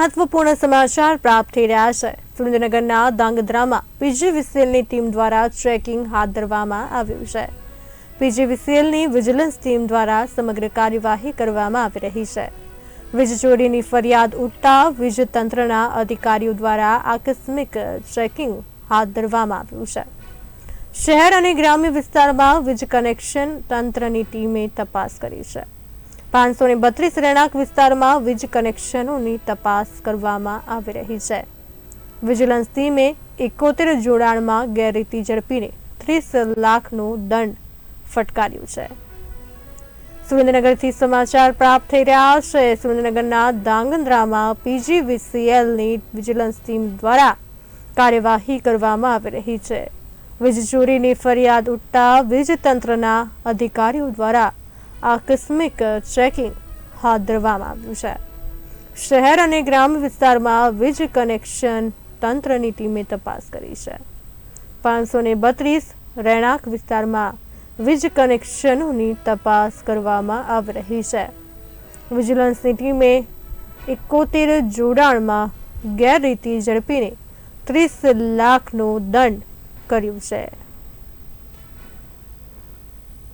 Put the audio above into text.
મહત્વપૂર્ણ સમાચાર પ્રાપ્ત થઈ રહ્યા છે। સુરેન્દ્રનગરના ધાંગધ્રામાં પીજીવીસીએલની ટીમ દ્વારા ચેકિંગ હાથ ધરવામાં આવ્યું છે। પીજીવીસીએલની વિજિલન્સ ટીમ દ્વારા સમગ્ર કાર્યવાહી કરવામાં આવી રહી છે। વીજ ચોરીની ફરિયાદ ઉઠતા વીજ તંત્રના અધિકારીઓ દ્વારા આકસ્મિક ચેકિંગ હાથ ધરવામાં આવ્યું છે। શહેર અને ગ્રામ્ય વિસ્તારમાં વીજ કનેક્શન તંત્રની ટીમે તપાસ કરી છે। 532 રહેણાંક વિસ્તારમાં વીજ કનેક્શનોની તપાસ કરવામાં આવી રહી છે। વિજિલન્સ ટીમે 71 જોડાણમાં ગેરરીતિ ઝડપીને 30 લાખનો દંડ ફટકાર્યો છે। સુરેન્દ્રનગરથી સમાચાર પ્રાપ્ત થઈ રહ્યા છે। સુરેન્દ્રનગરના ધાંગધ્રામાં પીજીવીસીએલની વિજિલન્સ ટીમ દ્વારા કાર્યવાહી કરવામાં આવી રહી છે। વીજ ચોરીની ફરિયાદ ઉઠતા વીજ તંત્રના અધિકારીઓ દ્વારા આકસ્મિક ચેકિંગ હાથ ધરવામાં આવ્યું છે। શહેર અને ગ્રામ્ય વિસ્તારમાં વીજ કનેક્શન તંત્રની ટીમે તપાસ કરી છે। 532 રહેણાંક વિસ્તારમાં વીજ કનેક્શનોની તપાસ કરવામાં આવી રહી છે। વિજિલન્સની ટીમે 71 જોડાણમાં ગેરરીતિ ઝડપીને 30 લાખનો દંડ કર્યો છે।